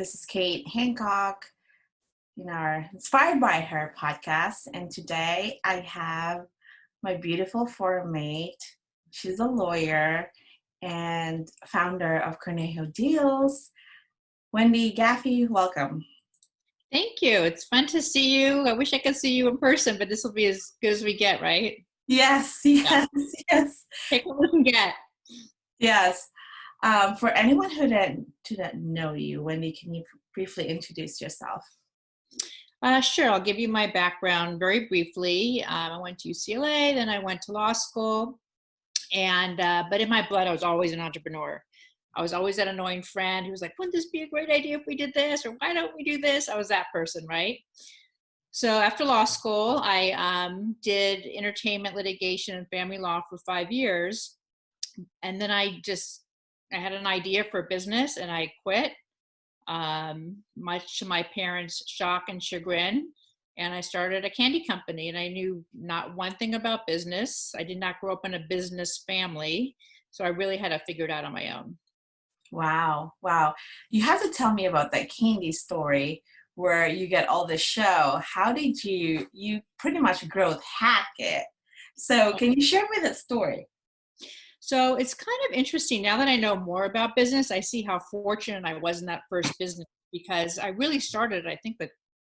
This is Kate Hancock in our Inspired by Her podcast. And today I have my beautiful forum mate. She's a lawyer and founder of Cornejo Deals. Wendy Jaffe, welcome. Thank you. It's fun to see you. I wish I could see you in person, but this will be as good as we get, right? Yes. Take what we can get. Yes. For anyone who didn't know you, Wendy, can you briefly introduce yourself? Sure. I'll give you my background very briefly. I went to UCLA, then I went to law school, and but in my blood, I was always an entrepreneur. I was always that annoying friend who was like, wouldn't this be a great idea if we did this? Or why don't we do this? I was that person, right? So after law school, I did entertainment, litigation, and family law for 5 years. And then I had an idea for a business and I quit, much to my parents' shock and chagrin. And I started a candy company, and I knew not one thing about business. I did not grow up in a business family, so I really had to figure it out on my own. Wow. You have to tell me about that candy story where you get all the show. How did you pretty much growth hack it? So can you share with that story? So it's kind of interesting. Now that I know more about business, I see how fortunate I was in that first business, because I really started, I think, with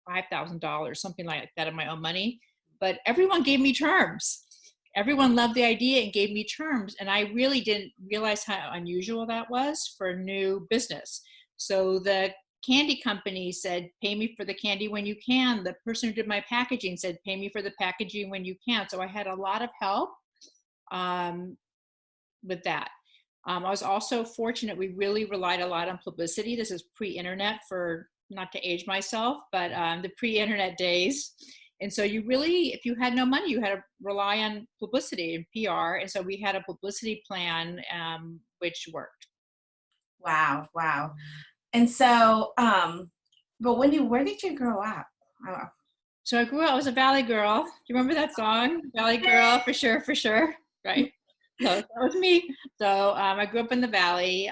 $5,000, something like that of my own money. But everyone gave me terms. Everyone loved the idea and gave me terms. And I really didn't realize how unusual that was for a new business. So the candy company said, pay me for the candy when you can. The person who did my packaging said, pay me for the packaging when you can. So I had a lot of help with that. I was also fortunate. We really relied a lot on publicity. This is pre-internet, for not to age myself, but the pre-internet days. And so you really, if you had no money, you had to rely on publicity and PR. And so we had a publicity plan, which worked. Wow. And so, but Wendy, where did you grow up? So I was a Valley girl. Do you remember that song? Valley girl, for sure. Right. So that was me. So I grew up in the Valley.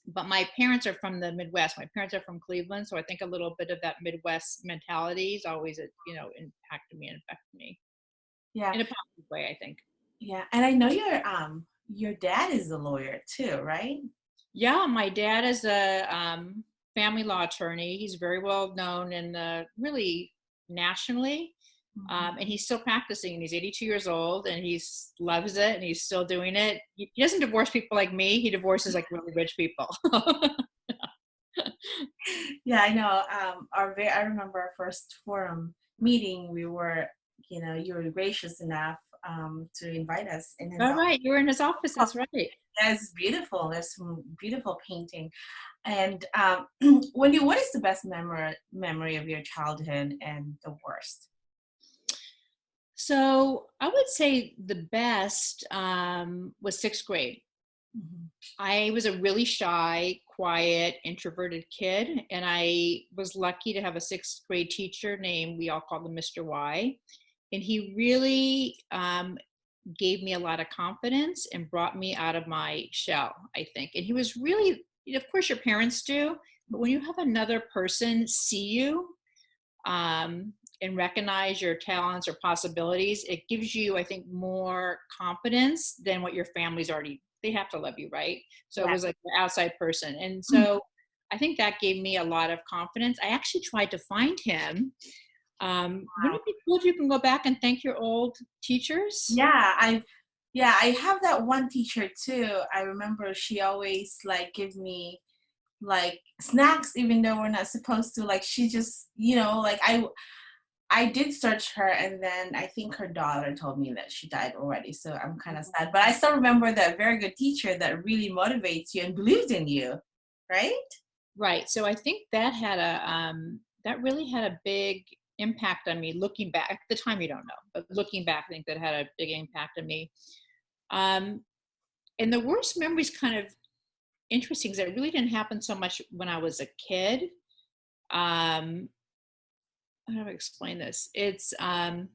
But my parents are from the Midwest. My parents are from Cleveland, so I think a little bit of that Midwest mentality is always, impacted me and affected me. Yeah, in a positive way, I think. Yeah, and I know your dad is a lawyer too, right? Yeah, my dad is a family law attorney. He's very well known really nationally. And he's still practicing, and he's 82 years old, and he loves it, and he's still doing it. He doesn't divorce people like me. He divorces like really rich people. Yeah, I know. I remember our first forum meeting. You were gracious enough to invite us in his All office. right, you were in his office. That's right. That's beautiful. There's some beautiful painting. And Wendy, what is the best memory of your childhood and the worst? So I would say the best was 6th grade. Mm-hmm. I was a really shy, quiet, introverted kid, and I was lucky to have a 6th grade teacher named, we all called him Mr. Y, and he really gave me a lot of confidence and brought me out of my shell, I think. And he was really, of course your parents do, but when you have another person see you, and recognize your talents or possibilities, it gives you, I think, more confidence than what your family's already, they have to love you, right? So It was like the outside person. And so I think that gave me a lot of confidence. I actually tried to find him. Wouldn't it be cool if you can go back and thank your old teachers? Yeah, I have that one teacher too. I remember she always give me snacks, even though we're not supposed to. She just, I did search her, and then I think her daughter told me that she died already. So I'm kind of sad, but I still remember that very good teacher that really motivates you and believes in you, right? Right. So I think that that really had a big impact on me. Looking back, at the time you don't know, but looking back, I think that had a big impact on me. And the worst memory is kind of interesting because it really didn't happen so much when I was a kid. How do I explain this? It's my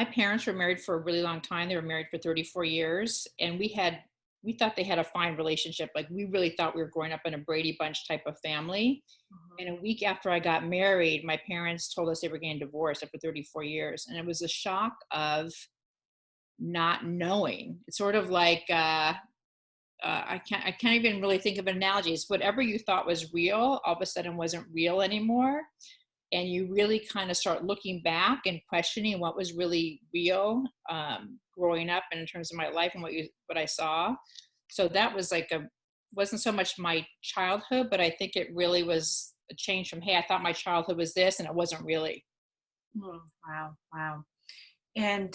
parents were married for a really long time. They were married for 34 years, and we had we thought they had a fine relationship. Like we really thought we were growing up in a Brady Bunch type of family. And a week after I got married, my parents told us they were getting divorced after 34 years. And it was a shock of not knowing. It's sort of like, I can't even really think of analogies. Whatever you thought was real, all of a sudden wasn't real anymore. And you really kind of start looking back and questioning what was really real growing up and in terms of my life and what I saw. So that was like wasn't so much my childhood, but I think it really was a change from, hey, I thought my childhood was this and it wasn't really. Wow. And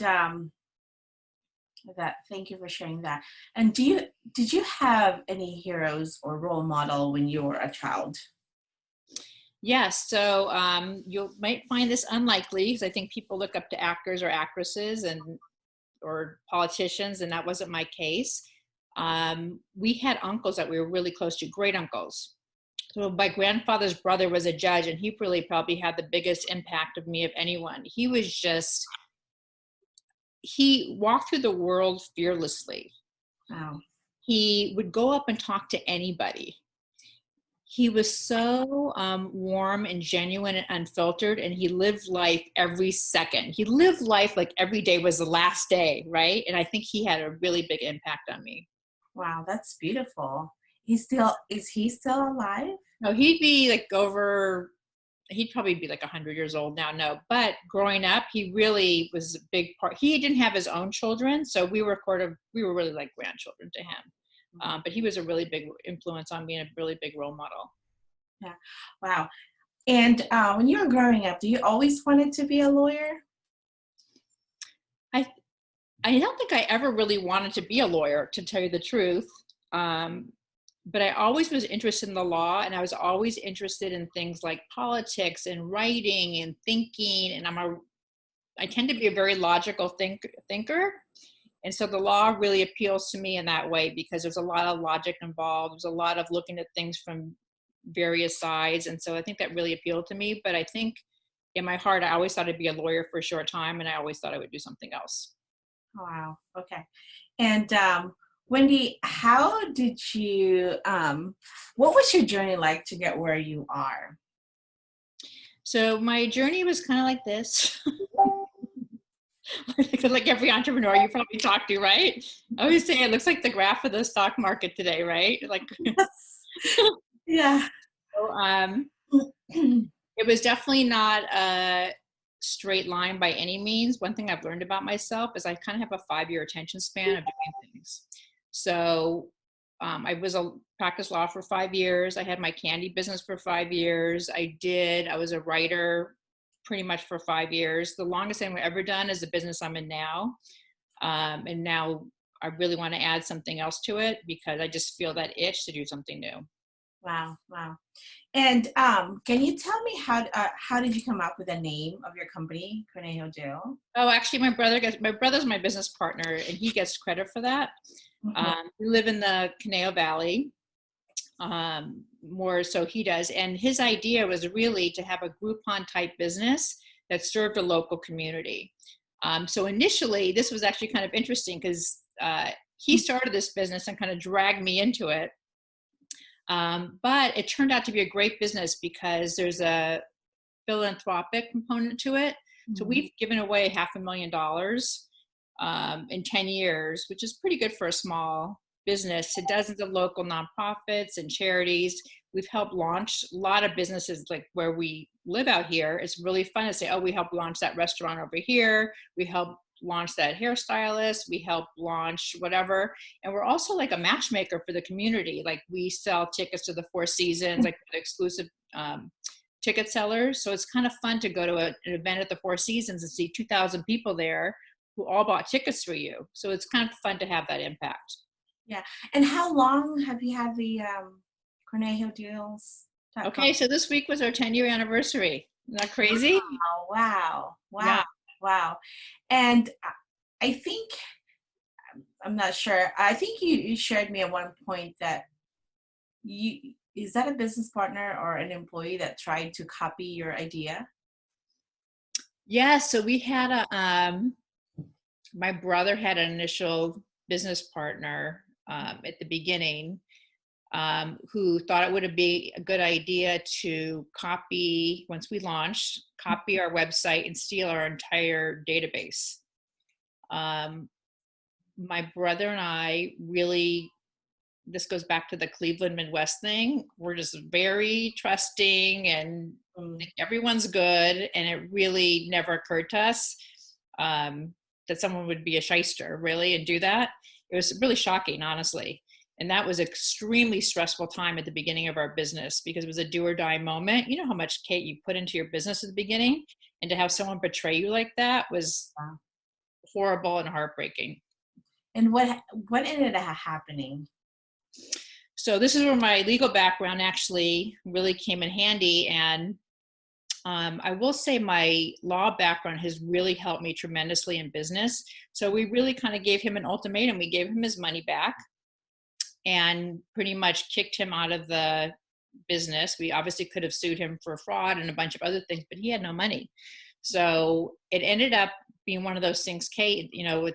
thank you for sharing that. And did you have any heroes or role model when you were a child? Yes. So you might find this unlikely because I think people look up to actors or actresses or politicians, and that wasn't my case. We had uncles that we were really close to, great uncles. So my grandfather's brother was a judge, and he really probably had the biggest impact of me of anyone. He walked through the world fearlessly. Wow. He would go up and talk to anybody. He was so warm and genuine and unfiltered, and he lived life every second. He lived life like every day was the last day, right? And I think he had a really big impact on me. Wow, that's beautiful. Is he still alive? No, he'd probably be like 100 years old now. No, but growing up, he really was a big part. He didn't have his own children, so we were really like grandchildren to him. But he was a really big influence on me and a really big role model. Yeah. Wow. And when you were growing up, do you always wanted to be a lawyer? I don't think I ever really wanted to be a lawyer, to tell you the truth. But I always was interested in the law, and I was always interested in things like politics and writing and thinking. And I tend to be a very logical thinker. And so the law really appeals to me in that way because there's a lot of logic involved. There's a lot of looking at things from various sides. And so I think that really appealed to me. But I think in my heart, I always thought I'd be a lawyer for a short time, and I always thought I would do something else. Wow. Okay. And Wendy, how did you, what was your journey like to get where you are? So my journey was kind of like this. Like every entrepreneur you probably talk to, right? I always say it looks like the graph of the stock market today, right? Like, yeah. So, it was definitely not a straight line by any means. One thing I've learned about myself is I kind of have a 5-year attention span of doing things. So I practiced law for 5 years. I had my candy business for 5 years. I was a writer pretty much for 5 years. The longest thing I've ever done is the business I'm in now. And now I really want to add something else to it because I just feel that itch to do something new. Wow. And can you tell me how did you come up with the name of your company, Cornejo Jail? Oh, actually, my brother's my business partner, and he gets credit for that. Mm-hmm. We live in the Cornejo Valley, more so he does. And his idea was really to have a Groupon type business that served a local community. So initially, this was actually kind of interesting because he started this business and kind of dragged me into it. But it turned out to be a great business because there's a philanthropic component to it. Mm-hmm. So we've given away $500,000 in 10 years, which is pretty good for a small business, to dozens of local nonprofits and charities. We've helped launch a lot of businesses like where we live out here. It's really fun to say, oh, we helped launch that restaurant over here. We helped launch that hairstylist. We help launch whatever. And we're also like a matchmaker for the community. Like we sell tickets to the Four Seasons, like exclusive ticket sellers. So it's kind of fun to go to an event at the Four Seasons and see 2,000 people there who all bought tickets for you. So it's kind of fun to have that impact. Yeah. And how long have you had the Cornejo Deals? Okay, so this week was our 10-year anniversary. Isn't that crazy? Wow. Yeah. Wow. And I think, I'm not sure, I think you shared me at one point that is that a business partner or an employee that tried to copy your idea? Yeah, so we had my brother had an initial business partner at the beginning, who thought it would be a good idea to copy, once we launched, copy our website and steal our entire database. My brother and I really, this goes back to the Cleveland Midwest thing. We're just very trusting and think everyone's good. And it really never occurred to us that someone would be a shyster, really, and do that. It was really shocking, honestly. And that was an extremely stressful time at the beginning of our business because it was a do or die moment. You know how much, Kate, you put into your business at the beginning, and to have someone betray you like that was horrible and heartbreaking. And what ended up happening? So this is where my legal background actually really came in handy. And I will say my law background has really helped me tremendously in business. So we really kind of gave him an ultimatum. We gave him his money back and pretty much kicked him out of the business. We obviously could have sued him for fraud and a bunch of other things, but he had no money. So it ended up being one of those things, Kate, you know,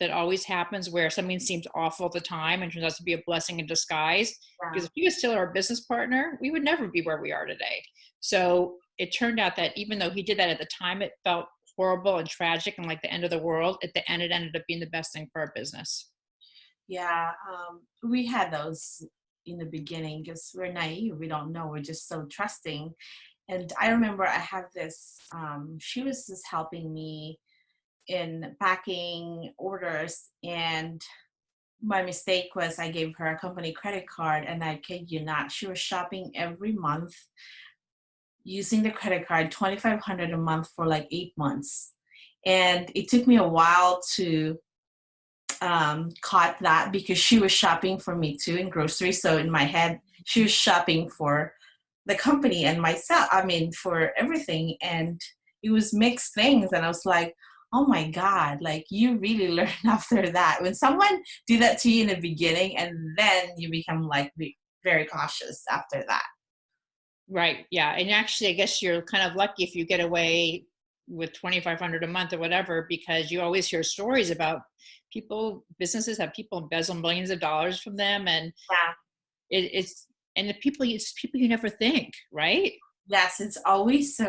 that always happens where something seems awful at the time and turns out to be a blessing in disguise. Yeah. Because if he was still our business partner, we would never be where we are today. So it turned out that even though he did that at the time, it felt horrible and tragic and like the end of the world. At the end, it ended up being the best thing for our business. Yeah, we had those in the beginning because we're naive. We don't know. We're just so trusting. And I remember I have this, she was just helping me in packing orders, and my mistake was I gave her a company credit card, and I kid you not, she was shopping every month using the credit card, $2,500 a month for like 8 months. And it took me a while to caught that because she was shopping for me too in groceries. So in my head, she was shopping for the company and myself, I mean, for everything. And it was mixed things. And I was like, oh my God, like you really learn after that. When someone do that to you in the beginning and then you become like very cautious after that. Right. Yeah. And actually, I guess you're kind of lucky if you get away with $2,500 a month or whatever, because you always hear stories about businesses have people embezzle millions of dollars from them. And it's people you never think, right? Yes, it's always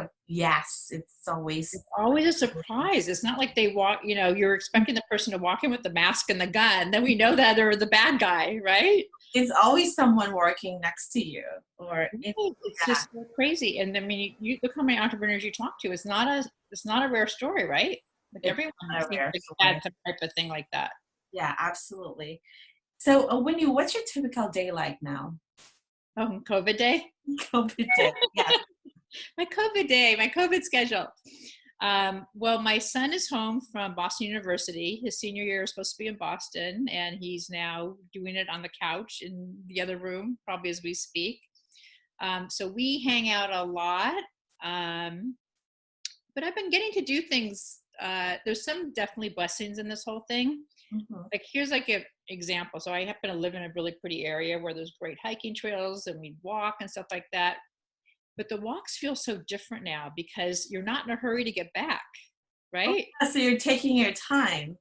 it's always a surprise. It's not like they walk, you know, you're expecting the person to walk in with the mask and the gun. Then we know that they're the bad guy, right? It's always someone working next to you, or it's just so crazy. And I mean, you look how many entrepreneurs you talk to. It's not a rare story, right? Like everyone has some type of thing like that. Yeah, absolutely. So, Wendy, what's your typical day like now? Oh, COVID day? COVID day, yeah. My COVID schedule. Well, my son is home from Boston University. His senior year is supposed to be in Boston, and he's now doing it on the couch in the other room, probably as we speak. So we hang out a lot, but I've been getting to do things. There's some definitely blessings in this whole thing. Mm-hmm. Like here's like an example. So I happen to live in a really pretty area where there's great hiking trails and we walk and stuff like that. But the walks feel so different now because you're not in a hurry to get back, right? Oh, so you're taking your time.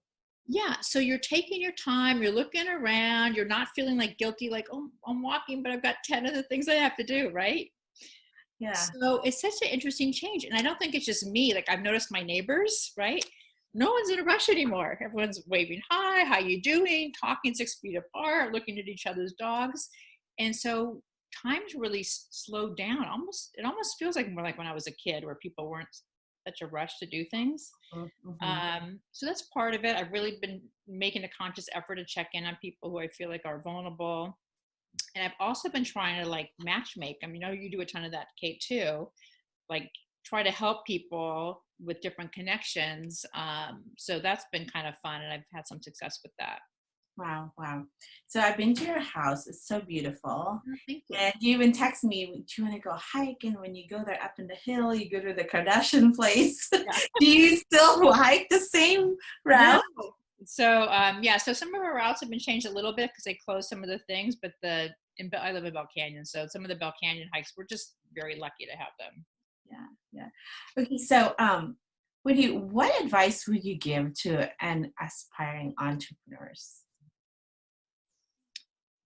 Yeah, so you're taking your time, you're looking around, you're not feeling like guilty, like, oh, I'm walking, but I've got 10 other things I have to do, right? Yeah. So it's such an interesting change. And I don't think it's just me. Like I've noticed my neighbors, right? No one's in a rush anymore. Everyone's waving hi, how you doing? Talking 6 feet apart, looking at each other's dogs. And so time's really slowed down. It almost feels like more like when I was a kid where people weren't such a rush to do things. Mm-hmm. So that's part of it. I've really been making a conscious effort to check in on people who I feel like are vulnerable. And I've also been trying to like match make. I mean, I know you do a ton of that, Kate, too. Like try to help people with different connections. So that's been kind of fun, and I've had some success with that. Wow. So I've been to your house. It's so beautiful. Oh, thank you. And you even text me, do you want to go hike? And when you go there up in the hill, you go to the Kardashian place. Yeah. Do you still hike the same route? No. So, so some of our routes have been changed a little bit because they closed some of the things, but I live in Bell Canyon. So some of the Bell Canyon hikes, we're just very lucky to have them. Yeah. Okay. So, what advice would you give to an aspiring entrepreneurs?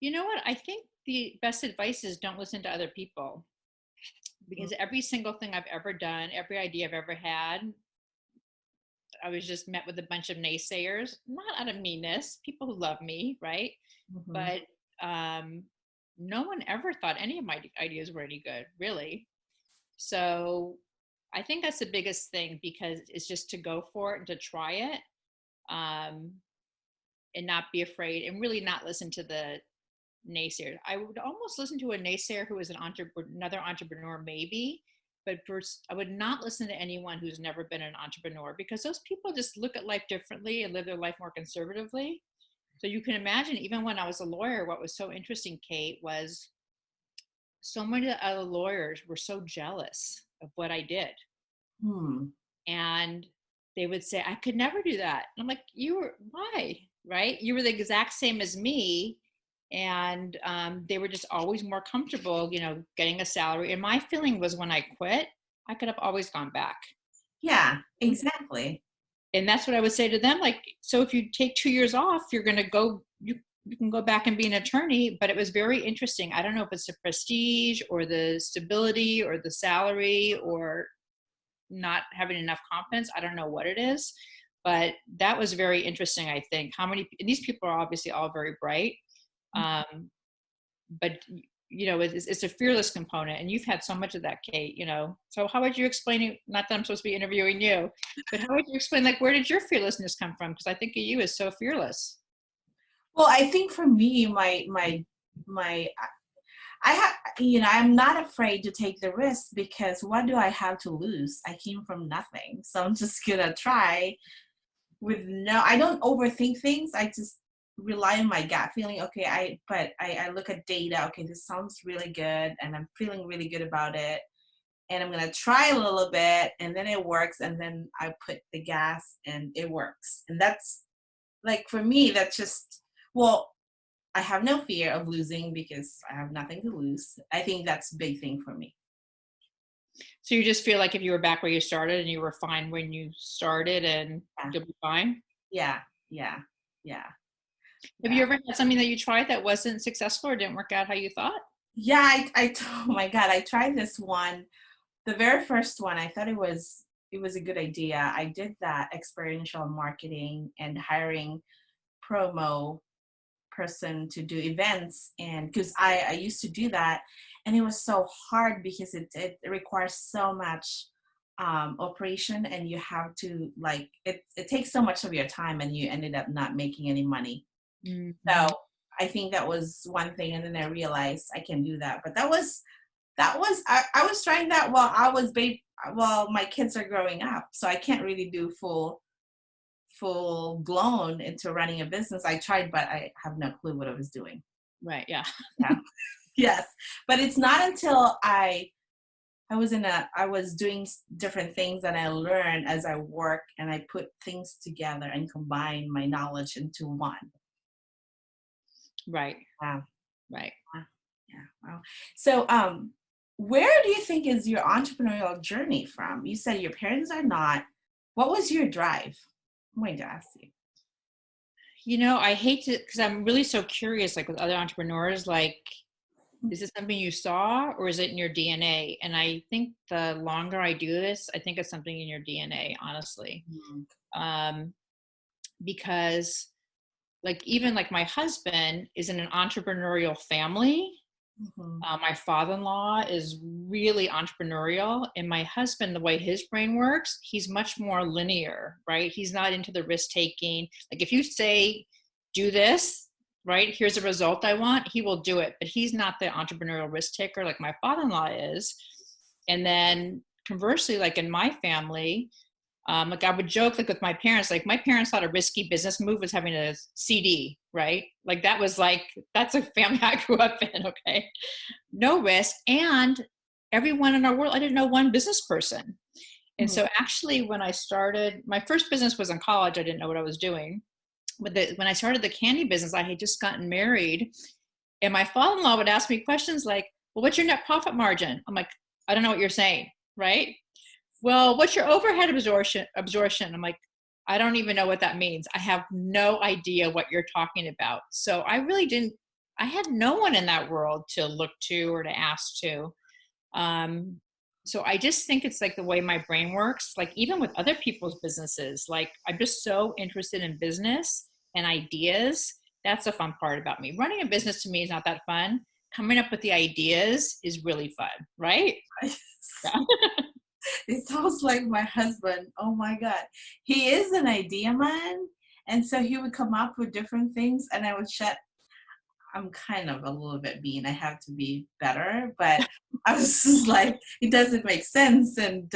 You know what? I think the best advice is don't listen to other people, because every single thing I've ever done, every idea I've ever had, I was just met with a bunch of naysayers, not out of meanness, people who love me, right? Mm-hmm. But no one ever thought any of my ideas were any good, really. So I think that's the biggest thing, because it's just to go for it and to try it, and not be afraid, and really not listen to the naysayers. I would almost listen to a naysayer who is another entrepreneur, maybe, but first, I would not listen to anyone who's never been an entrepreneur, because those people just look at life differently and live their life more conservatively. So you can imagine, even when I was a lawyer, what was so interesting, Kate, was so many other lawyers were so jealous of what I did. Hmm. And they would say, I could never do that. And I'm like, why? Right? You were the exact same as me. And they were just always more comfortable, getting a salary. And my feeling was, when I quit, I could have always gone back. Yeah, exactly. And that's what I would say to them. Like, so if you take 2 years off, you're going to go, you can go back and be an attorney. But it was very interesting. I don't know if it's the prestige or the stability or the salary or not having enough confidence. I don't know what it is, but that was very interesting. I think these people are obviously all very bright. But it's a fearless component, and you've had so much of that, Kate, so how would you explain it? Not that I'm supposed to be interviewing you, but how would you explain, like, where did your fearlessness come from? Because I think of you as so fearless. Well, I think for me, I have, I'm not afraid to take the risk, because what do I have to lose? I came from nothing. So I'm just gonna try I don't overthink things. I just rely on my gut feeling. Okay, I look at data. Okay, this sounds really good, and I'm feeling really good about it. And I'm gonna try a little bit, and then it works, and then I put the gas, and it works. And that's, like, for me, that's just, well, I have no fear of losing, because I have nothing to lose. I think that's a big thing for me. So you just feel like if you were back where you started and you were fine when you started, and you'll be fine? Yeah, yeah, yeah. Have you ever had something that you tried that wasn't successful or didn't work out how you thought? Yeah, oh my God, I tried this one. The very first one, I thought it was a good idea. I did that experiential marketing and hiring promo person to do events, and because I used to do that, and it was so hard, because it requires so much operation, and you have to, like, it takes so much of your time, and you ended up not making any money. Mm-hmm. So I think that was one thing, and then I realized I can do that. But I was trying that while while my kids are growing up, so I can't really do full blown into running a business. I tried, but I have no clue what I was doing. Right. Yeah. Yeah. Yes. But it's not until I was doing different things, and I learned as I work, and I put things together and combine my knowledge into one. Right. Wow. Right. Yeah. Wow. So, where do you think is your entrepreneurial journey from? You said your parents are not. What was your drive? I'm going to ask you. I hate to, because I'm really so curious, like with other entrepreneurs, like, is this something you saw, or is it in your DNA? And I think the longer I do this, I think it's something in your DNA, honestly. Mm-hmm. Because like, even like my husband is in an entrepreneurial family. Mm-hmm. My father-in-law is really entrepreneurial, and my husband, the way his brain works, he's much more linear, right? He's not into the risk taking. Like, if you say, do this, right, here's a result I want, he will do it. But he's not the entrepreneurial risk taker like my father-in-law is. And then conversely, like in my family, like I would joke, like with my parents thought a risky business move was having a CD, right? Like that's a family I grew up in. Okay. No risk. And everyone in our world, I didn't know one business person. And so actually, when I started, my first business was in college. I didn't know what I was doing. But when I started the candy business, I had just gotten married. And my father-in-law would ask me questions like, well, what's your net profit margin? I'm like, I don't know what you're saying. Right. Well, what's your overhead absorption? I'm like, I don't even know what that means. I have no idea what you're talking about. So I really didn't I had no one in that world to look to or to ask to. So I just think it's like the way my brain works, like even with other people's businesses, like I'm just so interested in business and ideas. That's the fun part about me. Running a business to me is not that fun. Coming up with the ideas is really fun, right? Yeah. It sounds like my husband. Oh my God. He is an idea man. And so he would come up with different things and I would shut. I'm kind of a little bit mean. I have to be better, but I was just like, it doesn't make sense. And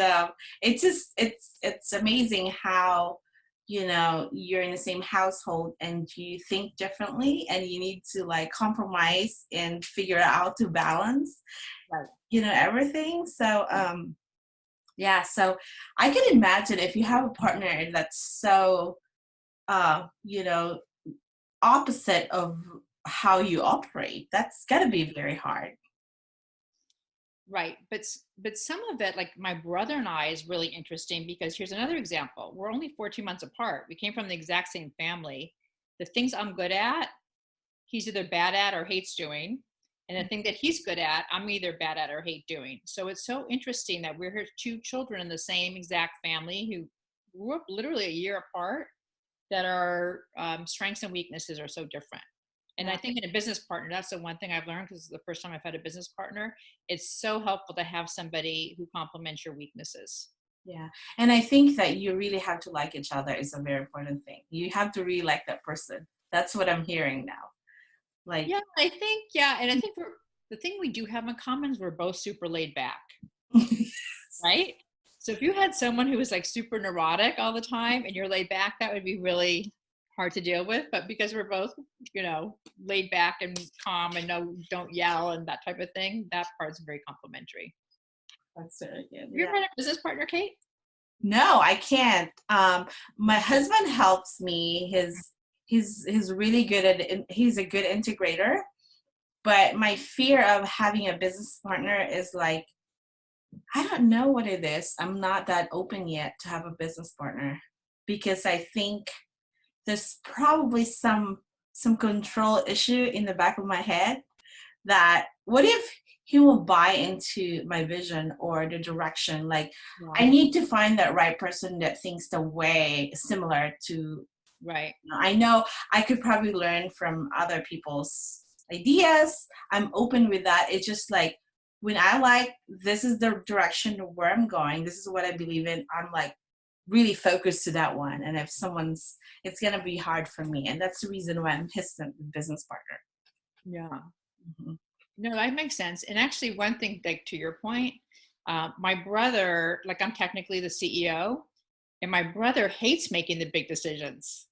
it's amazing how, you're in the same household and you think differently and you need to like compromise and figure out how to balance, Right. everything. So, yeah, so I can imagine if you have a partner that's so, you know, opposite of how you operate, that's got to be very hard. Right. But some of it, like my brother and I, is really interesting because here's another example. We're only 14 months apart. We came from the exact same family. The things I'm good at, he's either bad at or hates doing. And the thing that he's good at, I'm either bad at or hate doing. So it's so interesting that we're here, two children in the same exact family who grew up literally a year apart, that our strengths and weaknesses are so different. And I think in a business partner, that's the one thing I've learned, because it's the first time I've had a business partner. It's so helpful to have somebody who complements your weaknesses. Yeah. And I think that you really have to like each other is a very important thing. You have to really like that person. That's what I'm hearing now. Like, Yeah, I think, yeah. And I think the thing we do have in common is we're both super laid back, right? So if you had someone who was like super neurotic all the time and you're laid back, that would be really hard to deal with. But because we're both, laid back and calm and don't yell and that type of thing, that part's very complimentary. that's very good. Have you ever had a business partner, Kate? No, I can't. My husband helps me. He's really good he's a good integrator. But my fear of having a business partner is like, I don't know what it is. I'm not that open yet to have a business partner because I think there's probably some control issue in the back of my head that what if he will buy into my vision or the direction? Like, I need to find that right person that thinks the way similar to, right. I know I could probably learn from other people's ideas. I'm open with that. It's just like when I like, this is the direction where I'm going, this is what I believe in, I'm like really focused to that one. And if it's going to be hard for me. And that's the reason why I'm hesitant with business partner. Yeah. Mm-hmm. No, that makes sense. And actually, one thing, like to your point, my brother, like I'm technically the CEO, and my brother hates making the big decisions.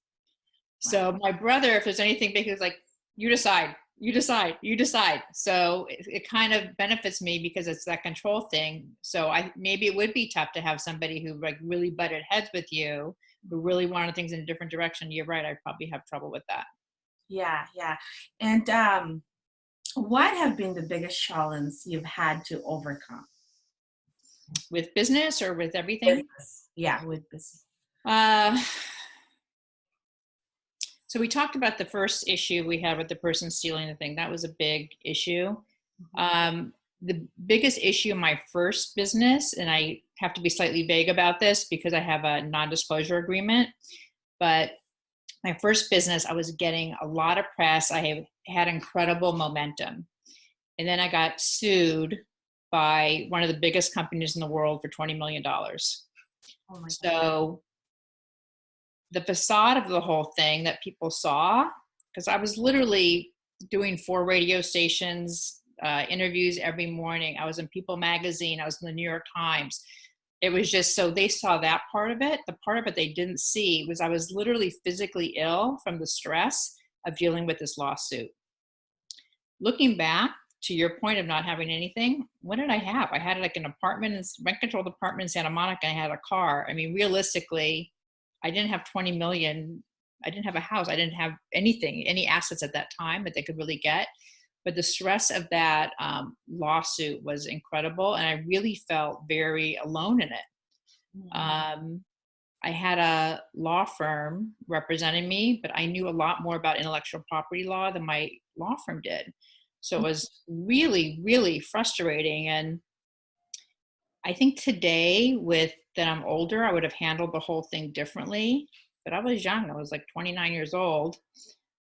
Wow. So my brother, if there's anything big, is like, you decide, you decide, you decide. So it kind of benefits me because it's that control thing. So maybe it would be tough to have somebody who like really butted heads with you, who really wanted things in a different direction. You're right. I'd probably have trouble with that. Yeah. Yeah. And, what have been the biggest challenge you've had to overcome? With business or with everything? Business. Yeah, with business. So we talked about the first issue we had with the person stealing the thing. That was a big issue. Mm-hmm. The biggest issue in my first business, and I have to be slightly vague about this because I have a non-disclosure agreement, but my first business, I was getting a lot of press. I had incredible momentum. And then I got sued by one of the biggest companies in the world for $20 million. Oh my God. So the facade of the whole thing that people saw, because I was literally doing 4 radio stations, interviews every morning. I was in People Magazine. I was in the New York Times. It was just, so they saw that part of it. The part of it they didn't see was I was literally physically ill from the stress of dealing with this lawsuit. Looking back to your point of not having anything, what did I have? I had like an apartment, rent-controlled apartment in Santa Monica. I had a car. I mean, realistically, I didn't have 20 million. I didn't have a house. I didn't have anything, any assets at that time that they could really get. But the stress of that lawsuit was incredible. And I really felt very alone in it. Mm-hmm. I had a law firm representing me, but I knew a lot more about intellectual property law than my law firm did. So it was really, really frustrating. And I think today, with that I'm older, I would have handled the whole thing differently. But I was young. I was like 29 years old.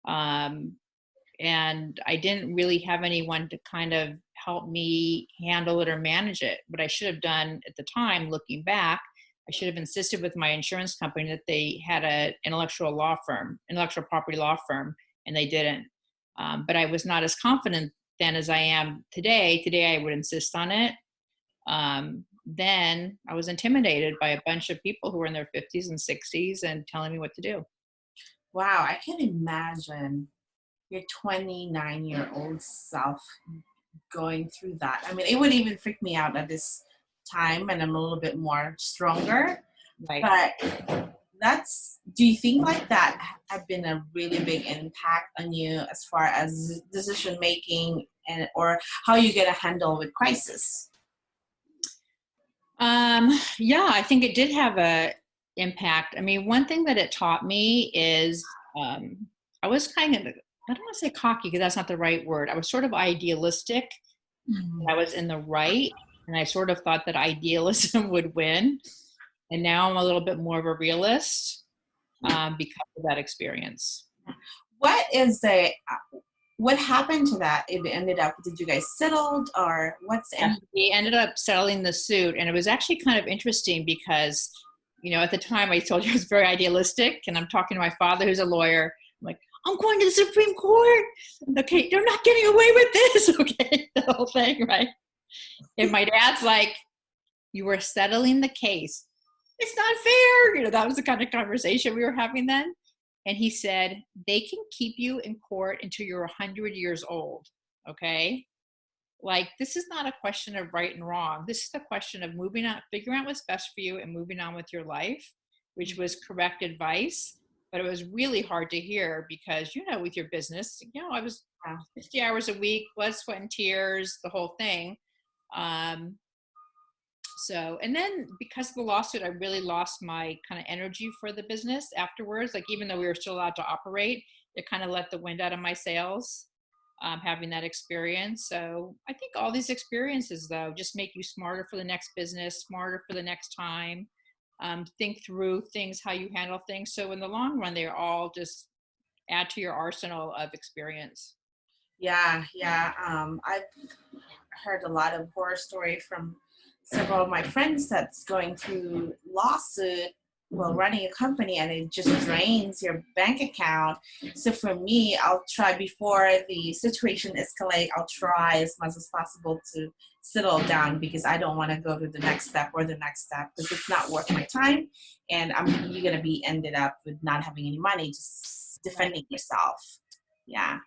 And I didn't really have anyone to kind of help me handle it or manage it. What I should have done at the time, looking back, I should have insisted with my insurance company that they had an intellectual property law firm, and they didn't. But I was not as confident then as I am today. Today I would insist on it. Then I was intimidated by a bunch of people who were in their 50s and 60s and telling me what to do. Wow, I can imagine your 29-year-old self going through that. I mean, it would even freak me out at this time, and I'm a little bit more stronger. Right. But do you think like that have been a really big impact on you as far as decision making or how you get a handle with crisis? Yeah, I think it did have a impact. I mean, one thing that it taught me is I was kind of, I don't want to say cocky because that's not the right word. I was sort of idealistic. Mm-hmm. I was in the right, and I sort of thought that idealism would win. And now I'm a little bit more of a realist because of that experience. What happened to that? It ended up, did you guys settled, or what's the end? We ended up settling the suit, and it was actually kind of interesting because, you know, at the time I told you I was very idealistic, and I'm talking to my father who's a lawyer. I'm like, I'm going to the Supreme Court. Okay, you're not getting away with this. Okay, the whole thing, right? And my dad's like, you were settling the case. It's not fair. You know, that was the kind of conversation we were having then. And he said, they can keep you in court until you're 100 years old, okay? Like, this is not a question of right and wrong. This is the question of moving on, figuring out what's best for you and moving on with your life, which was correct advice. But it was really hard to hear because, you know, with your business, you know, I was 50 hours a week, blood, sweat, and tears, the whole thing. So, and then because of the lawsuit, I really lost my kind of energy for the business afterwards. Like, even though we were still allowed to operate, it kind of let the wind out of my sails, having that experience. So I think all these experiences, though, just make you smarter for the next business, smarter for the next time, think through things, how you handle things. So in the long run, they're all just add to your arsenal of experience. Yeah. I've heard a lot of horror story from several of my friends that's going through lawsuit while running a company, and it just drains your bank account. So for me, I'll try, before the situation escalates, I'll try as much as possible to settle down, because I don't want to go to the next step because it's not worth my time, and you're going to be ended up with not having any money, just defending yourself. Yeah,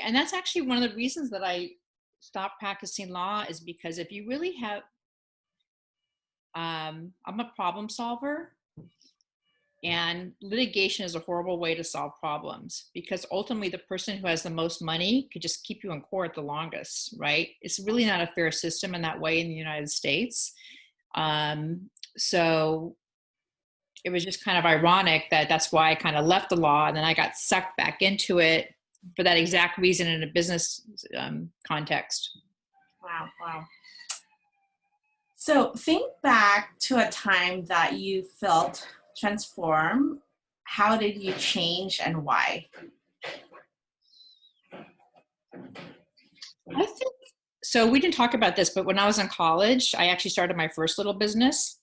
and that's actually one of the reasons that I stopped practicing law, is because if you really have, I'm a problem solver, and litigation is a horrible way to solve problems, because ultimately the person who has the most money could just keep you in court the longest, right? It's really not a fair system in that way in the United States. So it was just kind of ironic that that's why I kind of left the law, and then I got sucked back into it for that exact reason in a business context. Wow. So think back to a time that you felt transformed. How did you change and why? I think, so we didn't talk about this, but when I was in college, I actually started my first little business.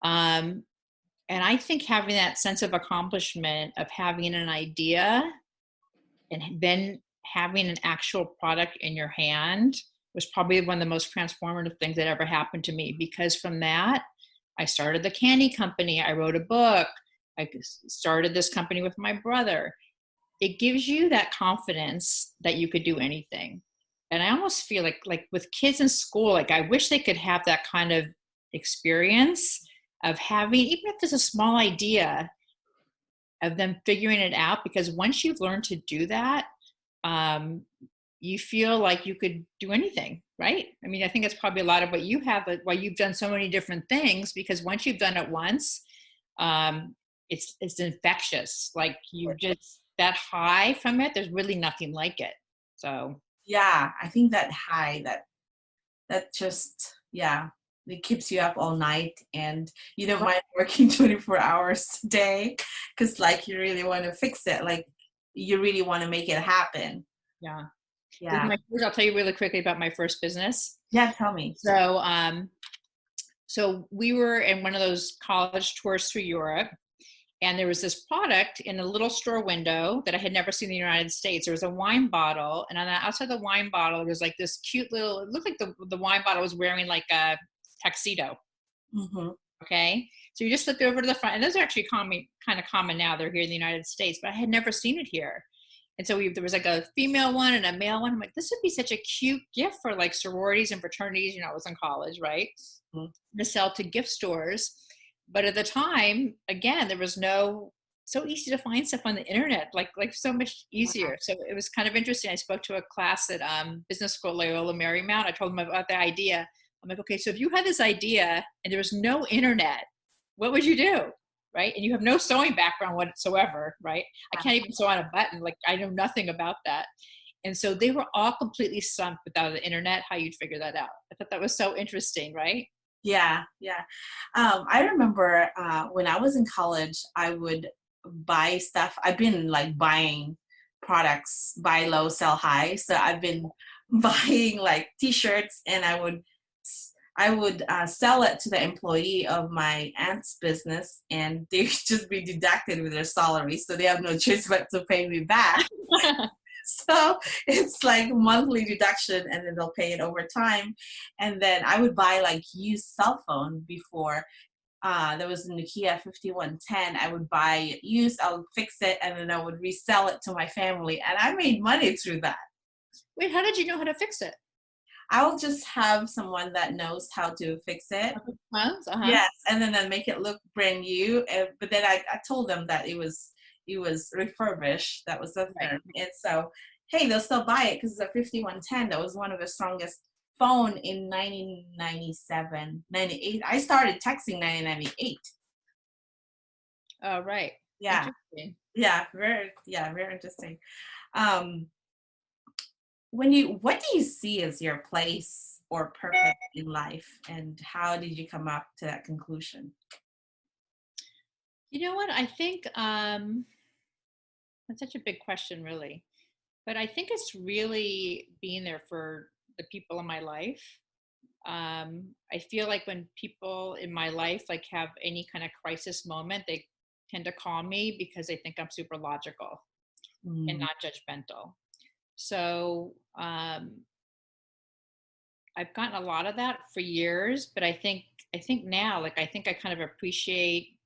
And I think having that sense of accomplishment of having an idea and then having an actual product in your hand was probably one of the most transformative things that ever happened to me, because from that, I started the candy company. I wrote a book. I started this company with my brother. It gives you that confidence that you could do anything. And I almost feel like with kids in school, like I wish they could have that kind of experience of having, even if there's a small idea, of them figuring it out. Because once you've learned to do that, you feel like you could do anything, right? I mean, I think it's probably a lot of what you have, why you've done so many different things, because once you've done it once, it's infectious. Like that high from it, there's really nothing like it. So yeah, I think that high, that just, yeah, it keeps you up all night, and you don't mind working 24 hours a day because like you really want to fix it, like you really want to make it happen. yeah. With Yeah. I'll tell you really quickly about my first business. Yeah, tell me. So we were in one of those college tours through Europe, and there was this product in a little store window that I had never seen in the United States. There was a wine bottle, and on the outside of the wine bottle, there was like this cute little, it looked like the wine bottle was wearing like a tuxedo. Mm-hmm. Okay. So you just flip it over to the front, and those are actually kind of common now. They're here in the United States, but I had never seen it here. And so there was like a female one and a male one. I'm like, this would be such a cute gift for like sororities and fraternities. You know, I was in college, right? Mm-hmm. To sell to gift stores. But at the time, again, there was so easy to find stuff on the internet, like so much easier. So it was kind of interesting. I spoke to a class at business school, Loyola Marymount. I told them about the idea. I'm like, okay, so if you had this idea and there was no internet, what would you do? Right? And you have no sewing background whatsoever, right? I can't even sew on a button. Like, I know nothing about that. And so they were all completely stumped without the internet, how you'd figure that out. I thought that was so interesting, right? Yeah, yeah. I remember when I was in college, I would buy stuff. I've been like buying products, buy low, sell high. So I've been buying like t-shirts, and I would sell it to the employee of my aunt's business, and they just be deducted with their salary. So they have no choice but to pay me back. So it's like monthly deduction, and then they'll pay it over time. And then I would buy like used cell phone before. There was a Nokia 5110. I would buy it used, I would fix it, and then I would resell it to my family. And I made money through that. Wait, how did you know how to fix it? I'll just have someone that knows how to fix it. Yes, and then I make it look brand new. But then I told them that it was refurbished. That was the term. Right. And so, hey, they'll still buy it because it's a 5110. That was one of the strongest phone in 1997, 98. I started texting 1998. Oh, right. Yeah. Yeah, very interesting. What do you see as your place or purpose in life, and how did you come up to that conclusion? You know what? I think that's such a big question, really. But I think it's really being there for the people in my life. I feel like when people in my life like have any kind of crisis moment, they tend to call me because they think I'm super logical and not judgmental. So I've gotten a lot of that for years, but I think now, like, I think I kind of appreciate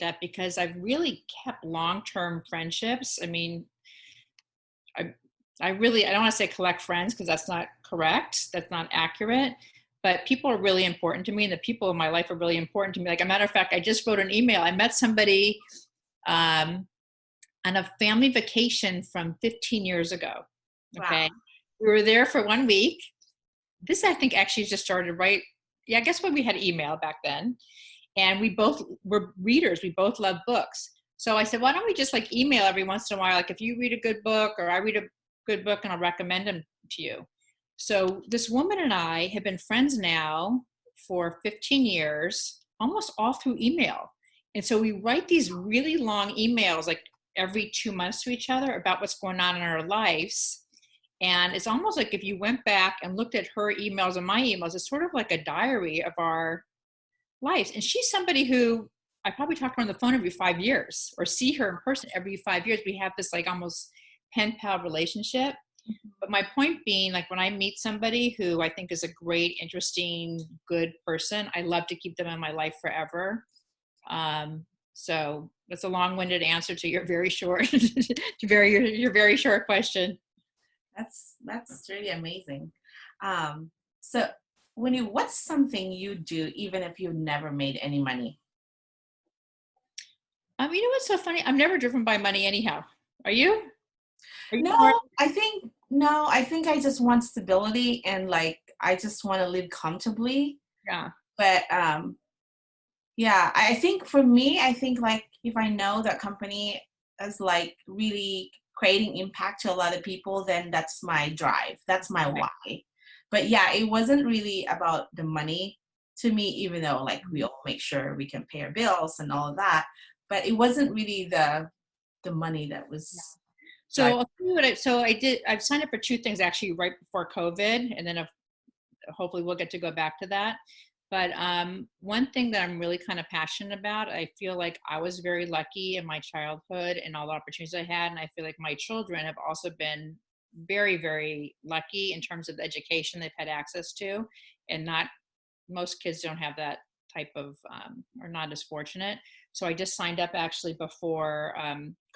that because I've really kept long-term friendships. I mean, I don't want to say collect friends because that's not correct. That's not accurate. But people are really important to me, and the people in my life are really important to me. Like, a matter of fact, I just wrote an email. I met somebody on a family vacation from 15 yeyears ago. Okay. Wow. We were there for 1 week. This, I think, actually just started right. Yeah, I guess when we had email back then. And we both were readers. We both love books. So I said, why don't we just like email every once in a while? Like, if you read a good book or I read a good book, and I'll recommend them to you. So this woman and I have been friends now for 15 years, almost all through email. And so we write these really long emails, like every 2 months to each other about what's going on in our lives. And it's almost like if you went back and looked at her emails and my emails, it's sort of like a diary of our lives. And she's somebody who I probably talk to her on the phone every 5 years or see her in person every 5 years. We have this like almost pen pal relationship. But my point being, like, when I meet somebody who I think is a great, interesting, good person, I love to keep them in my life forever. So that's a long-winded answer to your very short, your very short question. That's really amazing. So what's something you do even if you never made any money? You know what's so funny? I'm never driven by money anyhow. Are you? No, I think I just want stability, and like I just want to live comfortably. Yeah. But yeah, I think for me, I think like if I know that company is like really creating impact to a lot of people, then that's my drive. That's my Right. why. But yeah, it wasn't really about the money to me, even though like we all make sure we can pay our bills and all of that. But it wasn't really the money that was driving. So I'll tell you what I've signed up for two things actually right before COVID, and then hopefully we'll get to go back to that. But one thing that I'm really kind of passionate about, I feel like I was very lucky in my childhood and all the opportunities I had. And I feel like my children have also been very, very lucky in terms of the education they've had access to. And not most kids don't have that type of, or not as fortunate. So I just signed up actually before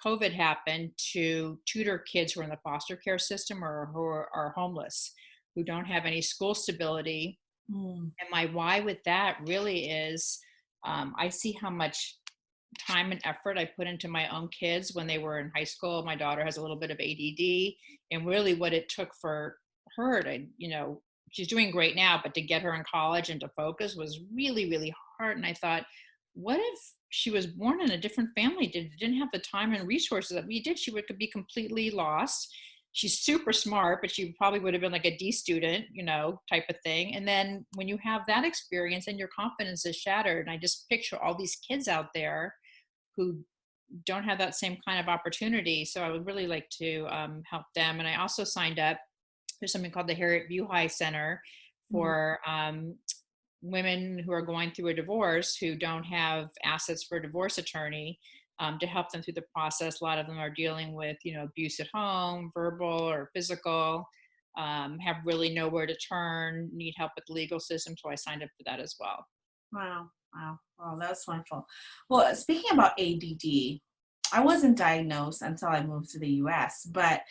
COVID happened to tutor kids who are in the foster care system or who are homeless, who don't have any school stability. And my why with that really is I see how much time and effort I put into my own kids when they were in high school. My daughter has a little bit of ADD, and really what it took for her to, she's doing great now, but to get her in college and to focus was really, really hard. And I thought, what if she was born in a different family, didn't have the time and resources that we did? She could be completely lost. She's super smart, but she probably would have been like a D student, type of thing. And then when you have that experience and your confidence is shattered, and I just picture all these kids out there who don't have that same kind of opportunity. So I would really like to help them. And I also signed up, there's something called the Harriet Buhai Center for women who are going through a divorce who don't have assets for a divorce attorney, to help them through the process. A lot of them are dealing with, abuse at home, verbal or physical, have really nowhere to turn, need help with the legal system. So I signed up for that as well. Wow. Wow, that's wonderful. Well, speaking about ADD, I wasn't diagnosed until I moved to the US, but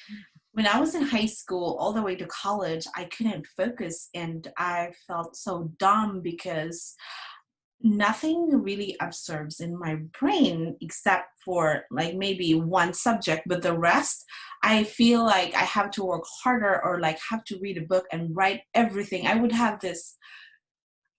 when I was in high school all the way to college, I couldn't focus and I felt so dumb because nothing really absorbs in my brain except for like maybe one subject, but the rest, I feel like I have to work harder or like have to read a book and write everything. I would have this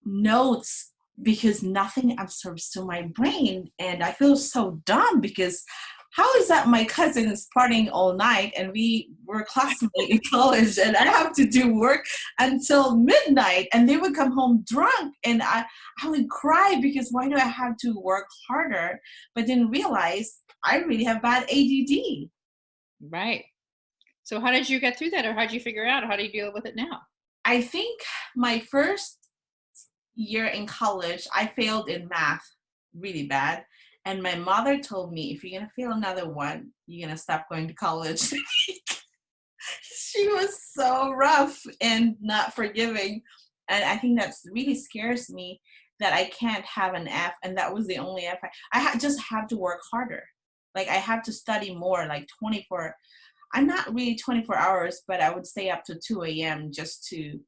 notes because nothing absorbs to my brain. And I feel so dumb because how is that my cousin is partying all night and we were classmates in college and I have to do work until midnight and they would come home drunk and I would cry because why do I have to work harder? But then realize I really have bad ADD. Right. So how did you get through that, or how did you figure it out? How do you deal with it now? I think my first year in college, I failed in math really bad. And my mother told me, if you're going to fail another one, you're going to stop going to college. She was so rough and not forgiving. And I think that's really scares me that I can't have an F. And that was the only F. Just have to work harder. Like I have to study more, like 24. I'm not really 24 hours, but I would stay up to 2 a.m. just to,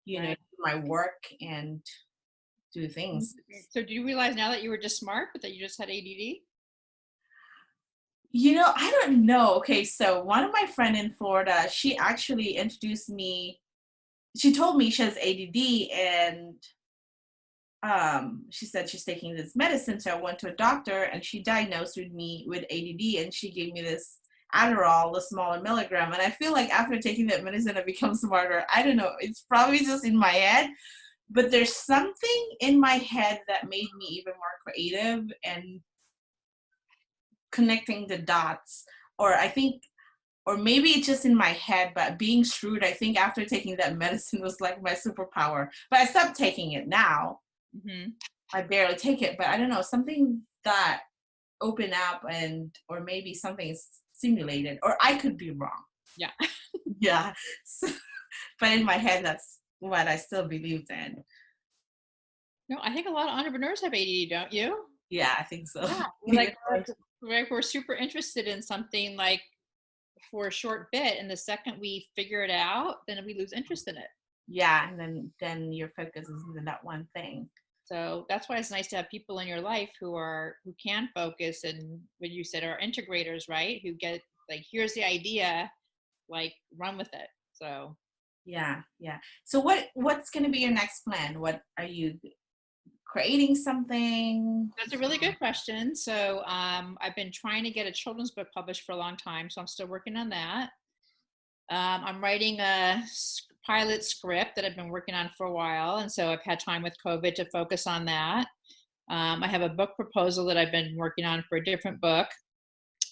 do my work and do things. So do you realize now that you were just smart, but that you just had ADD? I don't know. Okay, so one of my friends in Florida, she actually introduced me. She told me she has ADD, and she said she's taking this medicine. So I went to a doctor, and she diagnosed me with ADD, and she gave me this Adderall, the smaller milligram. And I feel like after taking that medicine, I become smarter. I don't know. It's probably just in my head. But there's something in my head that made me even more creative and connecting the dots. Or maybe it's just in my head, but being shrewd, I think after taking that medicine was like my superpower. But I stopped taking it now. Mm-hmm. I barely take it, but I don't know, something that opened up or maybe something is simulated, or I could be wrong. Yeah. Yeah. So, but in my head, that's what I still believed in. No, I think a lot of entrepreneurs have ADD, don't you? Yeah, I think so. Yeah. We're super interested in something like for a short bit, and the second we figure it out, then we lose interest in it. Yeah, and then your focus is in that one thing. So that's why it's nice to have people in your life who can focus, and what you said are integrators, right? Who get like, here's the idea, like run with it. So yeah. So what's going to be your next plan? What are you creating something? That's a really good question. So I've been trying to get a children's book published for a long time, so I'm still working on that. I'm writing a pilot script that I've been working on for a while, and so I've had time with COVID to focus on that. I have a book proposal that I've been working on for a different book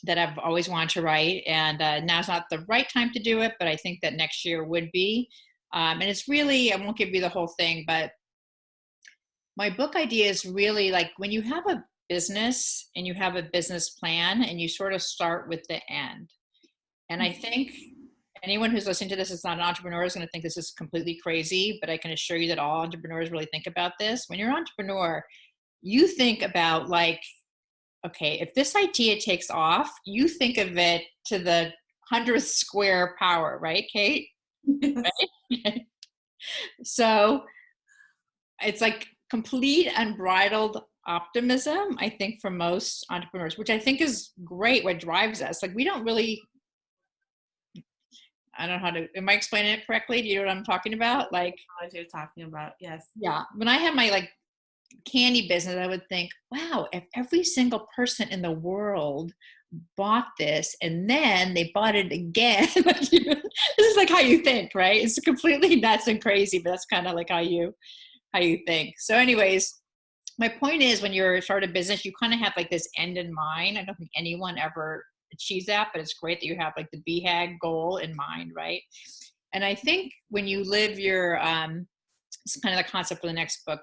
that I've always wanted to write, and now's not the right time to do it, but I think that next year would be. And it's really, I won't give you the whole thing, but my book idea is really like when you have a business and you have a business plan and you sort of start with the end. And I think anyone who's listening to this is not an entrepreneur is going to think this is completely crazy, but I can assure you that all entrepreneurs really think about this. When you're an entrepreneur, you think about like, okay, if this idea takes off, you think of it to the 100th square power, right, Kate? Yes. Right? So it's like complete unbridled optimism, I think, for most entrepreneurs, which I think is great, what drives us. Like we don't really, I don't know how to, am I explaining it correctly? Do you know what I'm talking about? Like, What you're talking about, yes. yeah, when I had my like candy business, I would think, wow, if every single person in the world bought this and then they bought it again, like, this is like how you think, right? It's completely nuts and crazy, but that's kind of like how you think. So anyways, my point is when you're starting a business, you kind of have like this end in mind. I don't think anyone ever achieves that, but it's great that you have like the BHAG goal in mind, right? And I think when you live your, it's kind of the concept for the next book,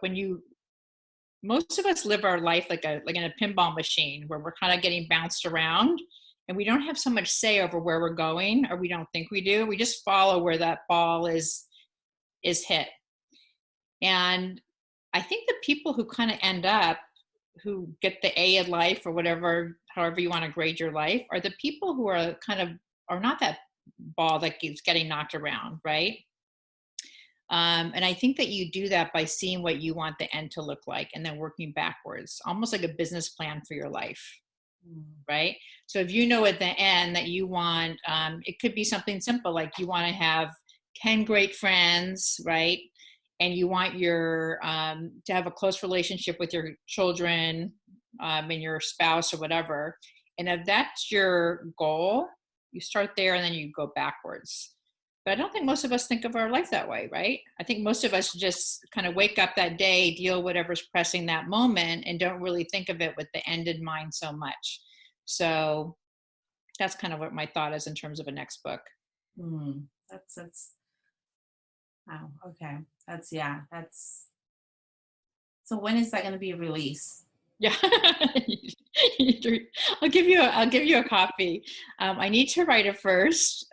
most of us live our life like in a pinball machine where we're kind of getting bounced around and we don't have so much say over where we're going, or we don't think we do. We just follow where that ball is hit. And I think the people who kind of end up, who get the A in life or whatever, however you want to grade your life, are the people who are kind of, are not that ball that keeps getting knocked around, right? And I think that you do that by seeing what you want the end to look like and then working backwards, almost like a business plan for your life, right? So if you know at the end that you want, it could be something simple, like you want to have 10 great friends, right? And you want your to have a close relationship with your children and your spouse or whatever. And if that's your goal, you start there and then you go backwards. But I don't think most of us think of our life that way, right? I think most of us just kind of wake up that day, deal whatever's pressing that moment, and don't really think of it with the end in mind so much. So that's kind of what my thought is in terms of a next book. That's wow, okay. That's so when is that going to be released? Yeah. I'll give you a copy. I need to write it first.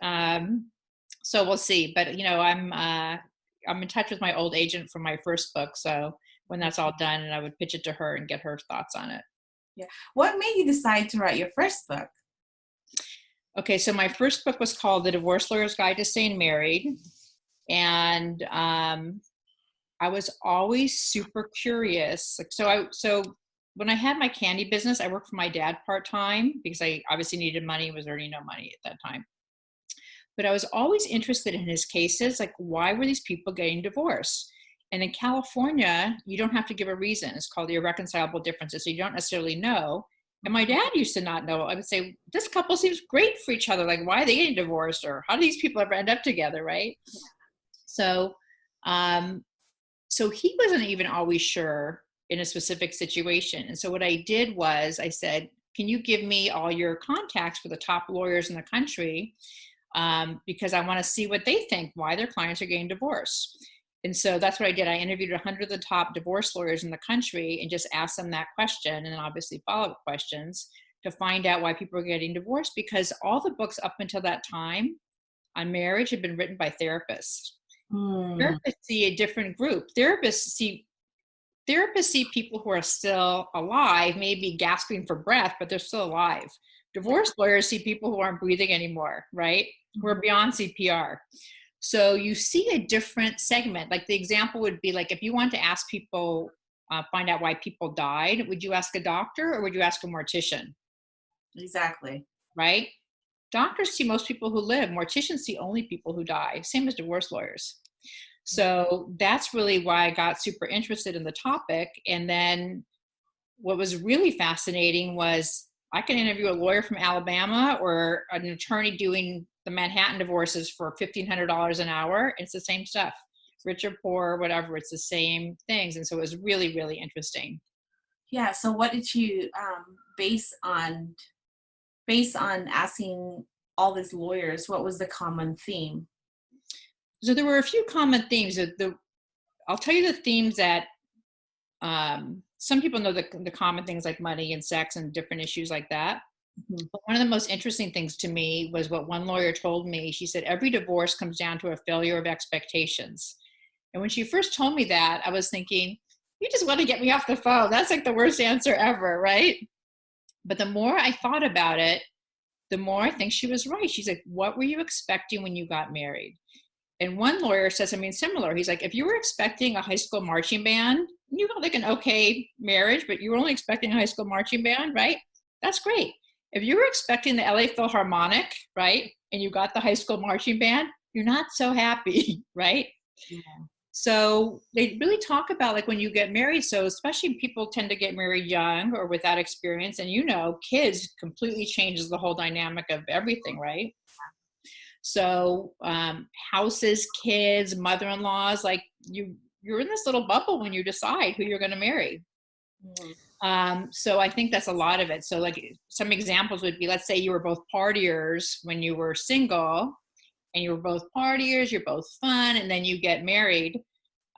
So we'll see, but you know, I'm in touch with my old agent for my first book. So when that's all done, and I would pitch it to her and get her thoughts on it. Yeah. What made you decide to write your first book? Okay. So my first book was called The Divorce Lawyer's Guide to Staying Married. And I was always super curious. Like, so when I had my candy business, I worked for my dad part-time because I obviously needed money, was earning no money at that time. But I was always interested in his cases, like why were these people getting divorced? And in California, you don't have to give a reason. It's called the irreconcilable differences. So you don't necessarily know. And my dad used to not know. I would say, this couple seems great for each other. Like, why are they getting divorced? Or how do these people ever end up together, right? So, so he wasn't even always sure in a specific situation. And so what I did was I said, can you give me all your contacts for the top lawyers in the country? Because I want to see what they think, why their clients are getting divorced. And so that's what I did. I interviewed 100 of the top divorce lawyers in the country and just asked them that question, and then obviously follow-up questions to find out why people are getting divorced, because all the books up until that time on marriage had been written by therapists. Therapists see a different group. Therapists see people who are still alive, maybe gasping for breath, but they're still alive. Divorce lawyers see people who aren't breathing anymore, right? We're beyond CPR. So you see a different segment. Like the example would be like, if you want to ask people, find out why people died, would you ask a doctor or would you ask a mortician? Exactly. Right? Doctors see most people who live. Morticians see only people who die. Same as divorce lawyers. So that's really why I got super interested in the topic. And then what was really fascinating was I can interview a lawyer from Alabama or an attorney doing the Manhattan divorces for $1,500 an hour. It's the same stuff, rich or poor, whatever. It's the same things. And so it was really, really interesting. Yeah. So what did you base on asking all these lawyers? What was the common theme? So there were a few common themes. I'll tell you the themes that some people know the common things like money and sex and different issues like that. Mm-hmm. But one of the most interesting things to me was what one lawyer told me. She said, every divorce comes down to a failure of expectations. And when she first told me that, I was thinking, you just want to get me off the phone. That's like the worst answer ever, right? But the more I thought about it, the more I think she was right. She's like, what were you expecting when you got married? And one lawyer says something similar. He's like, if you were expecting a high school marching band, you got like an okay marriage, but you were only expecting a high school marching band, right? That's great. If you were expecting the LA Philharmonic, right, and you got the high school marching band, you're not so happy, right? Yeah. So they really talk about like when you get married. So especially people tend to get married young or without experience. And kids completely changes the whole dynamic of everything, right? So houses, kids, mother-in-laws, like you're in this little bubble when you decide who you're going to marry. Mm-hmm. So I think that's a lot of it. So like some examples would be, let's say you were both partiers when you were single and you were both partiers, you're both fun, and then you get married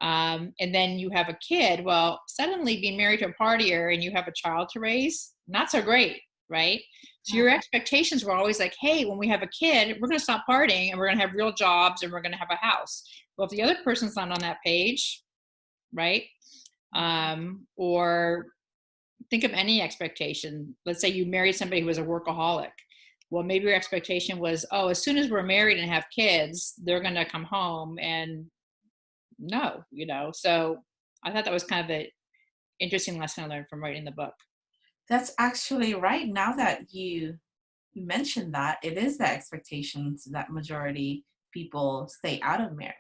and then you have a kid. Well, suddenly being married to a partier and you have a child to raise, not so great, right? So your expectations were always like, hey, when we have a kid, we're going to stop partying and we're going to have real jobs and we're going to have a house. Well, if the other person's not on that page, right? Or think of any expectation. Let's say you married somebody who was a workaholic. Well, maybe your expectation was, oh, as soon as we're married and have kids, they're going to come home, and no, So I thought that was kind of an interesting lesson I learned from writing the book. That's actually right. Now that you mentioned that, it is the expectations that majority people stay out of marriage,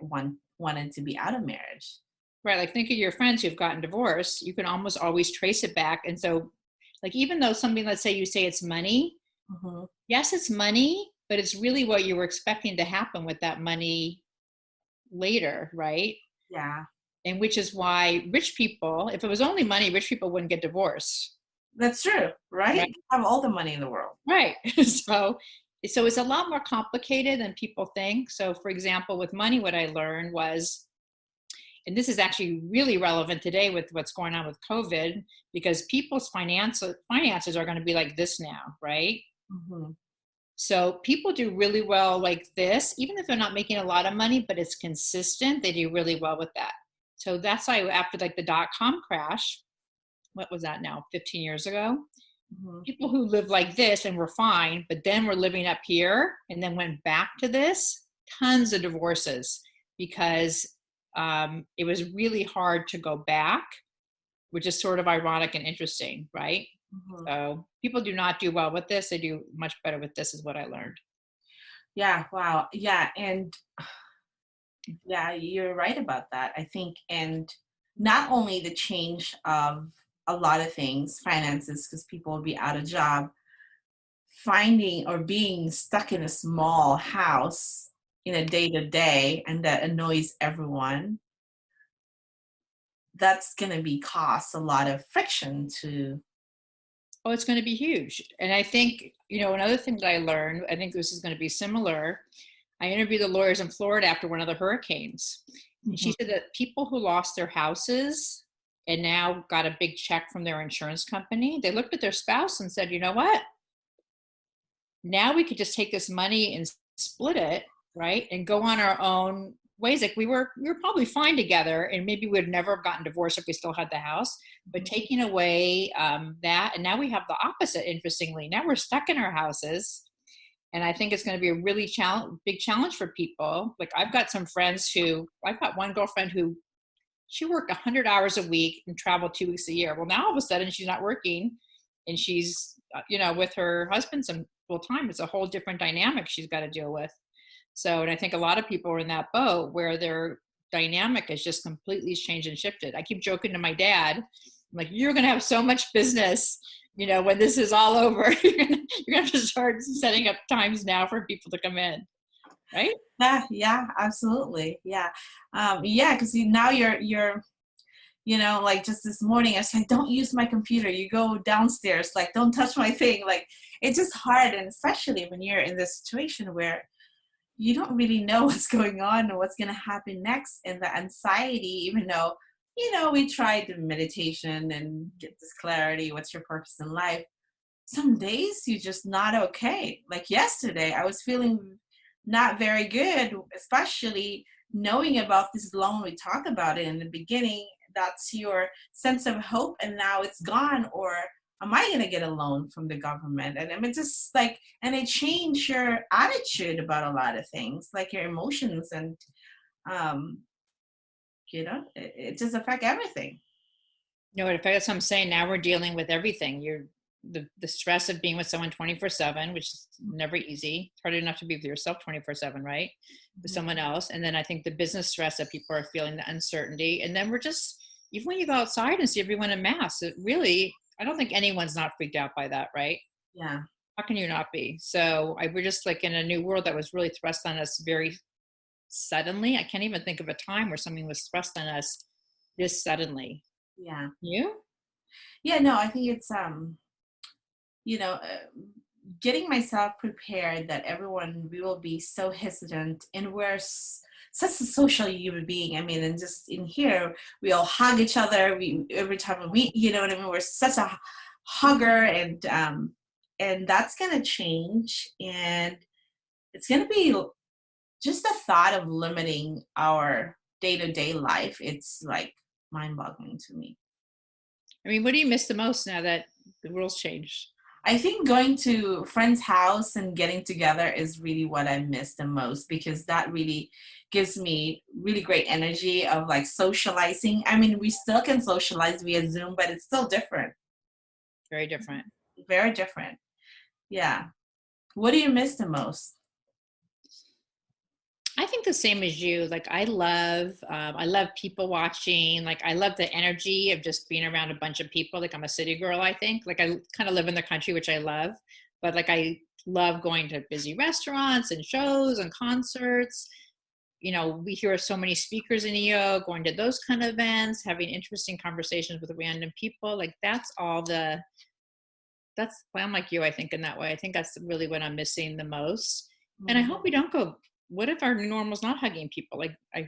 wanted to be out of marriage. Right. Like think of your friends who've gotten divorced, you can almost always trace it back. And so like, even though something, let's say you say it's money, mm-hmm. Yes, it's money, but it's really what you were expecting to happen with that money later. Right. Yeah. And which is why rich people, if it was only money, rich people wouldn't get divorced. That's true. Right. Have all the money in the world. Right. So it's a lot more complicated than people think. So for example, with money, what I learned was, and this is actually really relevant today with what's going on with COVID, because people's finances are going to be like this now, right? Mm-hmm. So people do really well like this, even if they're not making a lot of money, but it's consistent, they do really well with that. So that's why after like the dot-com crash, what was that now, 15 years ago? Mm-hmm. People who live like this and were fine, but then were living up here and then went back to this, tons of divorces, because it was really hard to go back, which is sort of ironic and interesting, right? Mm-hmm. So people do not do well with this. They do much better with this, is what I learned. Yeah. Wow. Yeah. And yeah, you're right about that, I think. And not only the change of a lot of things, finances, because people will be out of job, finding or being stuck in a small house in a day-to-day, and that annoys everyone, that's going to be cost a lot of friction to. Oh, it's going to be huge. And I think, another thing that I learned, I think this is going to be similar. I interviewed the lawyers in Florida after one of the hurricanes. Mm-hmm. And she said that people who lost their houses and now got a big check from their insurance company, they looked at their spouse and said, you know what? Now we could just take this money and split it, right? And go on our own ways. Like we were probably fine together, and maybe we'd never have gotten divorced if we still had the house, but taking away that, and now we have the opposite, interestingly. Now we're stuck in our houses. And I think it's going to be a really big challenge for people. Like I've got one girlfriend who, she worked 100 hours a week and traveled 2 weeks a year. Well, now all of a sudden she's not working, and she's, with her husband some full time. It's a whole different dynamic she's got to deal with. So, and I think a lot of people are in that boat where they're dynamic has just completely changed and shifted. I keep joking to my dad, I'm like, you're going to have so much business, when this is all over. You're going to have to start setting up times now for people to come in, right? Yeah, absolutely. Yeah. Yeah, because now you're like just this morning, I said, don't use my computer. You go downstairs, like, don't touch my thing. Like, it's just hard. And especially when you're in this situation where you don't really know what's going on or what's going to happen next. And the anxiety, even though, we tried the meditation and get this clarity, what's your purpose in life? Some days you're just not okay. Like yesterday, I was feeling not very good, especially knowing about this loan. We talk about it in the beginning. That's your sense of hope, and now it's gone. Or am I going to get a loan from the government? And I mean, just like, and it changed your attitude about a lot of things, like your emotions, and um, it just affect everything. No, in fact, that's what I'm saying. Now we're dealing with everything. The stress of being with someone 24/7, which is never easy. It's hard enough to be with yourself 24/7, right? With someone else. And then I think the business stress that people are feeling, the uncertainty. And then we're just, even when you go outside and see everyone in mass, it really, I don't think anyone's not freaked out by that, right? Yeah. How can you not be? So we're just like in a new world that was really thrust on us very suddenly. I can't even think of a time where something was thrust on us this suddenly. Yeah. You? Yeah, no, I think it's, you know, uh, getting myself prepared that we will be so hesitant, and such a social human being. I mean, and just in here, we all hug each other. We every time we meet, you know what I mean. We're such a hugger, and that's gonna change, and it's gonna be just the thought of limiting our day-to-day life. It's like mind-boggling to me. I mean, what do you miss the most now that the world's changed? I think going to a friend's house and getting together is really what I miss the most, because that really gives me really great energy of like socializing. I mean, we still can socialize via Zoom, but it's still different. Very different. Very different. Yeah. What do you miss the most? I think the same as you. Like I love people watching. Like I love the energy of just being around a bunch of people. Like I'm a city girl, I think. Like I kind of live in the country, which I love. But like I love going to busy restaurants and shows and concerts. We hear so many speakers in EO, going to those kind of events, having interesting conversations with random people. Like that's why I'm like you, I think, in that way. I think that's really what I'm missing the most. And I hope we don't go, what if our new normal is not hugging people? Like I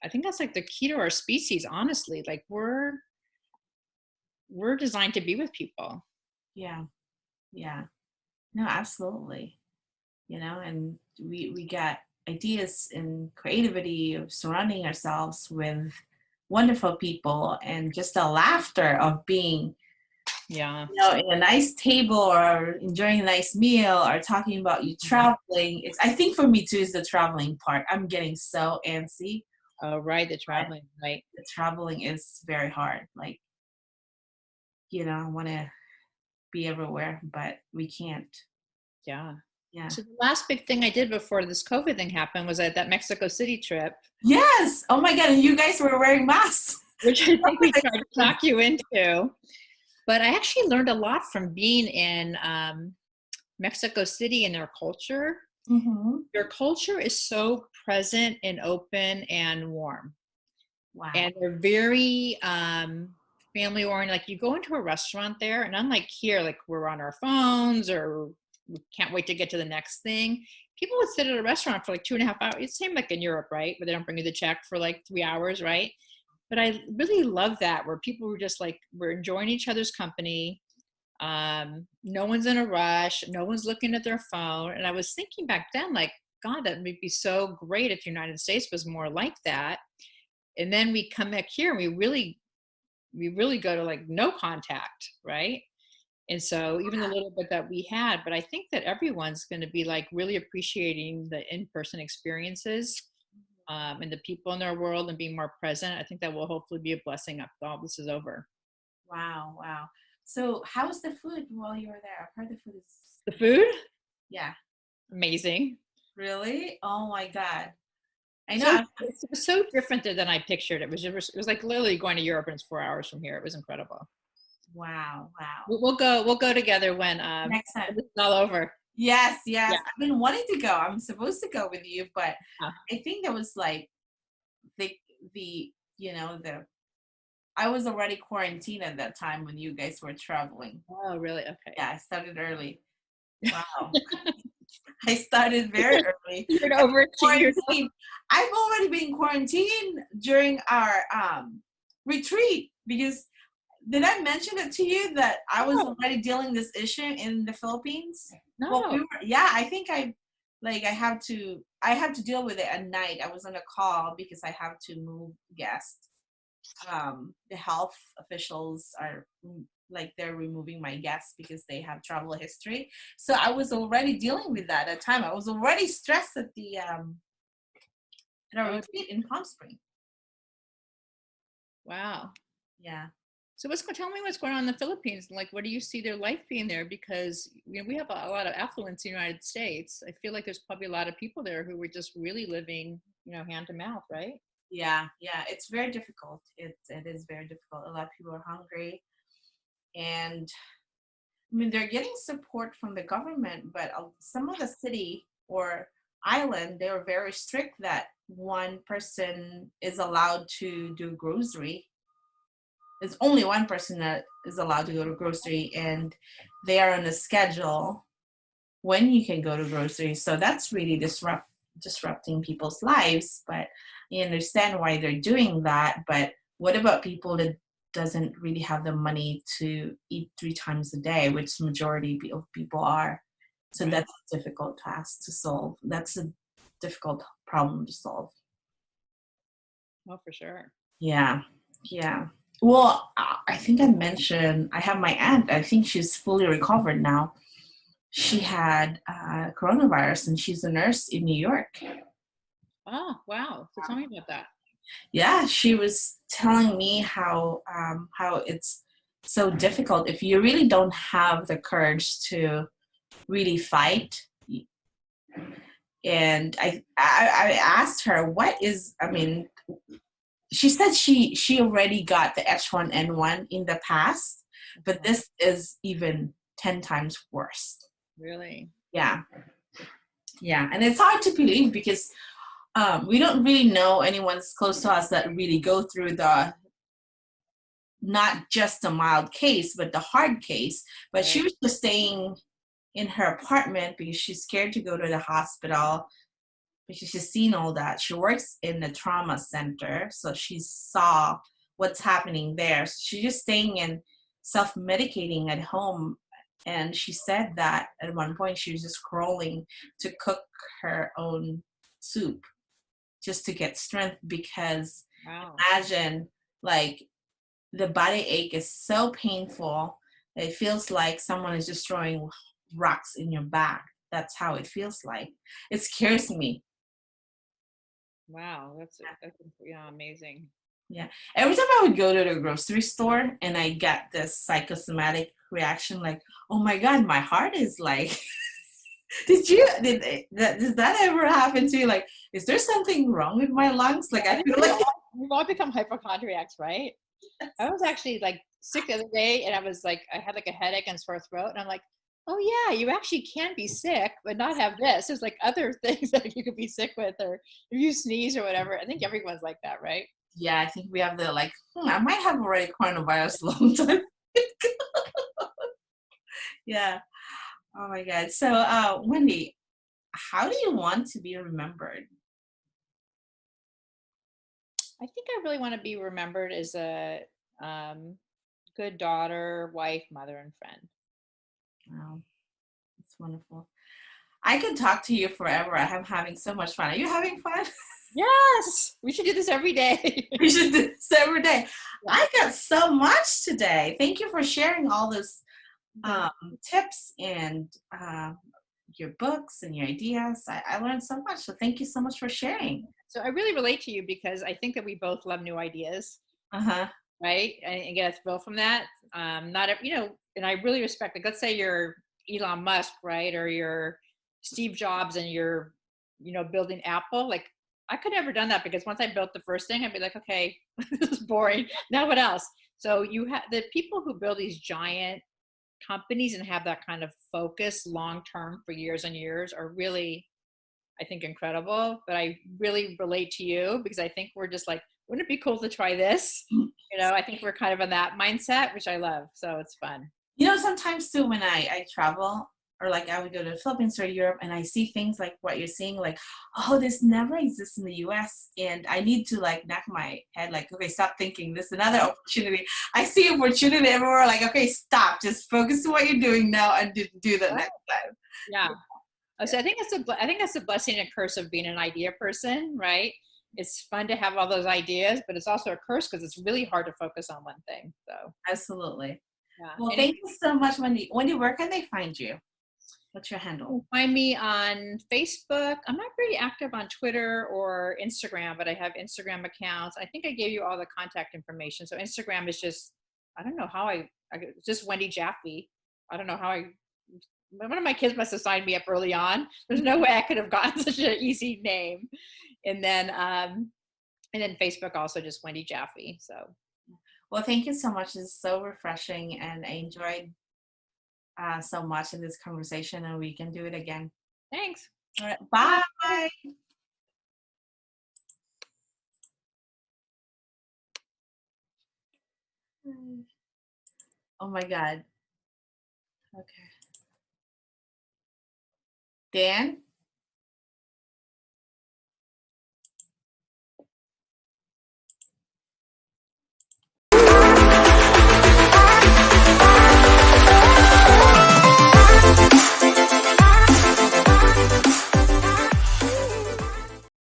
think that's like the key to our species, honestly. Like we're designed to be with people. Yeah. Yeah. No, absolutely. And we got ideas and creativity of surrounding ourselves with wonderful people, and just the laughter of being in a nice table, or enjoying a nice meal, or talking about you traveling. I think for me too is the traveling part. I'm getting so antsy. Oh, right. The traveling, right. The traveling is very hard. Like, I want to be everywhere, but we can't. Yeah. Yeah. So the last big thing I did before this COVID thing happened was at that Mexico City trip. Yes. Oh my God. And you guys were wearing masks. Which I think we tried to talk you into. But I actually learned a lot from being in Mexico City and their culture. Mm-hmm. Their culture is so present and open and warm. Wow. And they're very family oriented. Like you go into a restaurant there, and unlike here, like we're on our phones or we can't wait to get to the next thing. People would sit at a restaurant for like 2.5 hours. It's the same like in Europe, right? Where they don't bring you the check for like 3 hours, right? But I really love that, where people were just like, we're enjoying each other's company. No one's in a rush. No one's looking at their phone. And I was thinking back then, like, God, that would be so great if the United States was more like that. And then we come back here and we really go to like no contact, right? And so even the little bit that we had, but I think that everyone's going to be like really appreciating the in-person experiences and the people in their world and being more present. I think that will hopefully be a blessing after all this is over. Wow. So how was the food while you were there? I've heard the food is... The food? Yeah. Amazing. Really? Oh my God. I know. So it was so different than I pictured. It was like literally going to Europe, and it's 4 hours from here. It was incredible. Wow. Wow. We'll go together when Next time. it's all over. Yes. Yes. Yeah. I've been wanting to go. I'm supposed to go with you, but Yeah. I think there was like the you know the I was already quarantined at that time when you guys were traveling. Oh, really? Okay. Yeah, I started early. Wow. I started very early. You're an overachiever. Quarantine. I've already been quarantined during our retreat because did I mention it to you that I was already dealing this issue in the Philippines? No. Well, I think I have to deal with it at night. I was on a call because I have to move guests. The health officials are like they're removing my guests because they have travel history. So I was already dealing with that at the time. I was already stressed at the at our retreat in Palm Springs. Wow. Yeah. So tell me what's going on in the Philippines? Like, what do you see their life being there? Because we have a lot of affluence in the United States. I feel like there's probably a lot of people there who were just really living, hand to mouth, right? Yeah, it's very difficult. It is very difficult. A lot of people are hungry, and I mean they're getting support from the government, but some of the city or island they were very strict that one person is allowed to do grocery. There's only one person that is allowed to go to grocery, and they are on a schedule when you can go to grocery. So that's really disrupting people's lives. But you understand why they're doing that. But what about people that doesn't really have the money to eat 3 times a day, which majority of people are? So that's a difficult task to solve. That's a difficult problem to solve. Oh, for sure. Yeah. Well, I think I mentioned I have my aunt. I think she's fully recovered now. She had coronavirus, and she's a nurse in New York. Oh, wow. So tell me about that. Yeah, she was telling me how it's so difficult if you really don't have the courage to really fight. And I asked her, she said she already got the H1N1 in the past, but this is even 10 times worse. Really? Yeah. And it's hard to believe because we don't really know anyone's close to us that really go through not just the mild case, but the hard case. But she was just staying in her apartment because she's scared to go to the hospital because she's seen all that. She works in the trauma center, so she saw what's happening there. So she's just staying and self-medicating at home. And she said that at one point she was just crawling to cook her own soup just to get strength because imagine like the body ache is so painful that it feels like someone is just throwing rocks in your back. That's how it feels like. It scares me. Wow, that's amazing. Yeah. Every time I would go to the grocery store and I get this psychosomatic reaction like, oh my God, my heart is like, does that ever happen to you? Like, is there something wrong with my lungs? Like, I feel like we've all become hypochondriacs, right? I was actually like sick the other day and I had like a headache and sore throat. And I'm like, oh yeah, you actually can be sick, but not have this. There's like other things that you could be sick with, or if you sneeze or whatever. I think everyone's like that, right? Yeah, I think we have the like, I might have already coronavirus a long time ago. Yeah. Oh my God. So, Wendy, how do you want to be remembered? I think I really want to be remembered as a good daughter, wife, mother, and friend. Wow, that's wonderful. I could talk to you forever. I'm having so much fun. Are you having fun? Yes, we should do this every day. We should do this every day. I got so much today. Thank you for sharing all those tips and your books and your ideas. I learned so much. So thank you so much for sharing. So I really relate to you because I think that we both love new ideas. Right? And get a thrill from that. And I really respect, like, let's say you're Elon Musk, right? Or you're Steve Jobs and you're, building Apple. Like, I could never done that because once I built the first thing, I'd be like, okay, this is boring. Now what else? So you have the people who build these giant companies and have that kind of focus long term for years and years are really, I think, incredible. But I really relate to you because I think we're just like, wouldn't it be cool to try this? I think we're kind of in that mindset, which I love. So it's fun. Sometimes too, when I travel, or like I would go to the Philippines or Europe, and I see things like what you're seeing, like, oh, this never exists in the US. And I need to like knock my head, like, okay, stop thinking. This is another opportunity. I see opportunity everywhere, like, okay, stop. Just focus on what you're doing now and do that next time. Yeah. So I think that's a blessing and curse of being an idea person, right? It's fun to have all those ideas, but it's also a curse because it's really hard to focus on one thing. So Absolutely. yeah. Well, thank you so much, Wendy. Wendy, where can they find you? What's your handle? Find me on Facebook. I'm not very active on Twitter or Instagram, but I have Instagram accounts. I think I gave you all the contact information. So Instagram is just, I don't know how just Wendy Jaffe. I don't know how one of my kids must have signed me up early on. There's no way I could have gotten such an easy name. And then Facebook also just Wendy Jaffe. So. Well, thank you so much. It's so refreshing, and I enjoyed so much in this conversation, and we can do it again. Thanks. All right. Bye. Oh my God. Okay. Dan?